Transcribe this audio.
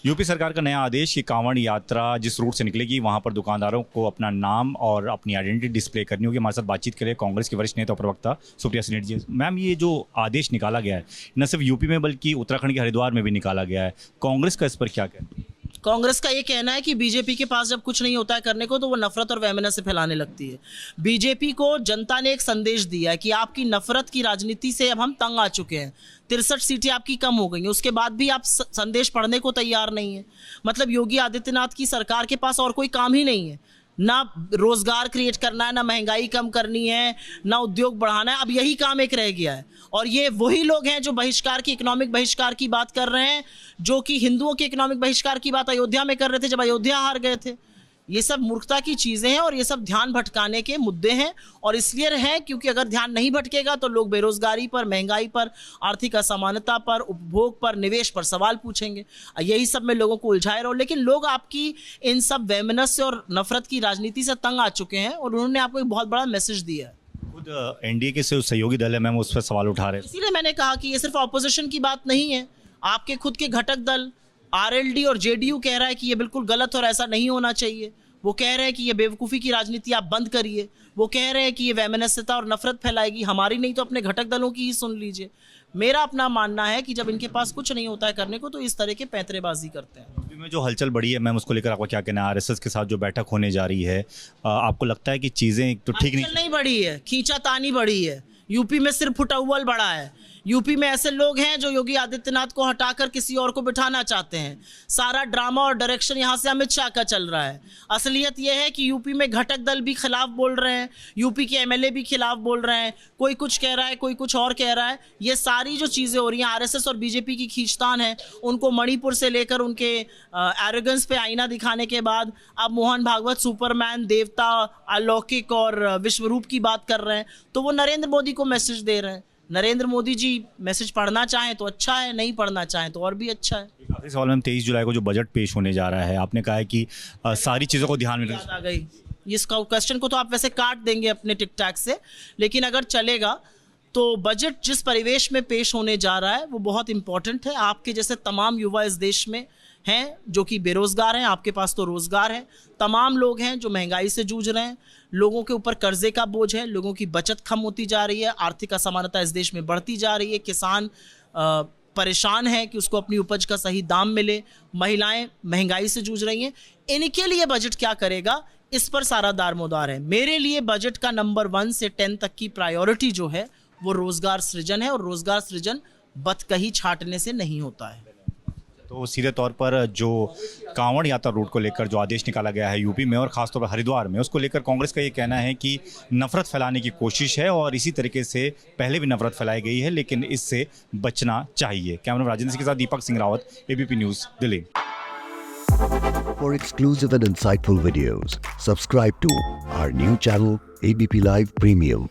UP सरकार का नया आदेश कि कांवड़ यात्रा जिस रूट से निकलेगी वहां पर दुकानदारों को अपना नाम और अपनी आइडेंटिटी डिस्प्ले करनी होगी। हमारे साथ बातचीत के लिए कांग्रेस के वरिष्ठ नेता और प्रवक्ता सुप्रिया सिनेट जी। मैम, ये जो आदेश निकाला गया है न सिर्फ यूपी में बल्कि उत्तराखंड के हरिद्वार में भी निकाला गया है, कांग्रेस का इस पर क्या कहना है? कांग्रेस का ये कहना है कि बीजेपी के पास जब कुछ नहीं होता है करने को तो वो नफरत और वैमनस्य फैलाने लगती है। बीजेपी को जनता ने एक संदेश दिया है कि आपकी नफरत की राजनीति से अब हम तंग आ चुके हैं। 63 सीटें आपकी कम हो गई हैं, उसके बाद भी आप संदेश पढ़ने को तैयार नहीं है। मतलब योगी आदित्यनाथ की सरकार के पास और कोई काम ही नहीं है, ना रोजगार क्रिएट करना है, ना महंगाई कम करनी है, ना उद्योग बढ़ाना है। अब यही काम एक रह गया है। और ये वही लोग हैं जो बहिष्कार की, इकोनॉमिक बहिष्कार की बात कर रहे हैं, जो कि हिंदुओं के इकोनॉमिक बहिष्कार की बात अयोध्या में कर रहे थे जब अयोध्या हार गए थे। ये सब मूर्खता की चीज़ें हैं और ये सब ध्यान भटकाने के मुद्दे हैं। और इसलिए हैं क्योंकि अगर ध्यान नहीं भटकेगा तो लोग बेरोजगारी पर, महंगाई पर, आर्थिक असमानता पर, उपभोग पर, निवेश पर सवाल पूछेंगे। यही सब में लोगों को उलझाए रहो। लेकिन लोग आपकी इन सब वैमनस्य और नफरत की राजनीति से तंग आ चुके हैं और उन्होंने आपको एक बहुत बड़ा मैसेज दिया है। खुद एनडीए के सहयोगी दल है मैम, उस पर सवाल उठा रहे हैं। इसीलिए मैंने कहा कि ये सिर्फ ऑपोजिशन की बात नहीं है। आपके खुद के घटक दल आरएलडी और जेडीयू कह रहा है कि ये बिल्कुल गलत और ऐसा नहीं होना चाहिए। वो कह रहे हैं कि ये बेवकूफ़ी की राजनीति आप बंद करिए। वो कह रहे हैं कि ये वैमनस्यता और नफरत फैलाएगी। हमारी नहीं तो अपने घटक दलों की ही सुन लीजिए। मेरा अपना मानना है कि जब इनके पास कुछ नहीं होता है करने को तो इस तरह के पैंतरेबाजी करते हैं। यूपी में जो हलचल बढ़ी है मैम, उसको लेकर आपका क्या कहना है? आरएसएस के साथ जो बैठक होने जा रही है, आपको लगता है कि चीज़ें तो ठीक नहीं बढ़ी है, खींचातानी बढ़ी है। यूपी में सिर्फ फुटअव्वल बढ़ा है। यूपी में ऐसे लोग हैं जो योगी आदित्यनाथ को हटाकर किसी और को बिठाना चाहते हैं। सारा ड्रामा और डायरेक्शन यहाँ से अमित शाह का चल रहा है। असलियत यह है कि यूपी में घटक दल भी खिलाफ बोल रहे हैं, यूपी के एमएलए भी खिलाफ बोल रहे हैं। कोई कुछ कह रहा है, कोई कुछ और कह रहा है। ये सारी जो चीज़ें हो रही हैं आरएसएस और बीजेपी की खींचतान है। उनको मणिपुर से लेकर उनके एरोगेंस पे आईना दिखाने के बाद अब मोहन भागवत सुपरमैन, देवता, अलौकिक और विश्वरूप की बात कर रहे हैं। तो वो नरेंद्र मोदी को मैसेज दे रहे हैं। नरेंद्र मोदी जी मैसेज पढ़ना चाहें तो अच्छा है, नहीं पढ़ना चाहें तो और भी अच्छा है। आखिरी सवाल में 23 जुलाई को जो बजट पेश होने जा रहा है, आपने कहा है कि सारी चीज़ों को ध्यान में याद आ गई। इस क्वेश्चन को तो आप वैसे काट देंगे अपने टिक टैक से, लेकिन अगर चलेगा तो बजट जिस परिवेश में पेश होने जा रहा है वो बहुत इंपॉर्टेंट है। आपके जैसे तमाम युवा इस देश में हैं जो कि बेरोज़गार हैं, आपके पास तो रोज़गार है। तमाम लोग हैं जो महंगाई से जूझ रहे हैं, लोगों के ऊपर कर्जे का बोझ है, लोगों की बचत कम होती जा रही है, आर्थिक असमानता इस देश में बढ़ती जा रही है, किसान परेशान है कि उसको अपनी उपज का सही दाम मिले, महिलाएं महंगाई से जूझ रही हैं। इनके लिए बजट क्या करेगा, इस पर सारा दारमोदार है। मेरे लिए बजट का नंबर 1 से 10 तक की प्रायोरिटी जो है वो रोज़गार सृजन है और रोज़गार सृजन बतकही छाटने से नहीं होता है। तो सीधे तौर पर जो कांवड़ यात्रा रूट को लेकर जो आदेश निकाला गया है यूपी में और खासतौर पर हरिद्वार में, उसको लेकर कांग्रेस का ये कहना है कि नफरत फैलाने की कोशिश है और इसी तरीके से पहले भी नफरत फैलाई गई है, लेकिन इससे बचना चाहिए। कैमरा राजेंद्र सिंह के साथ Deepak Singh Rawat, ABP news, Delhi. For exclusive and insightful videos, subscribe to our new channel ABP Live Premium.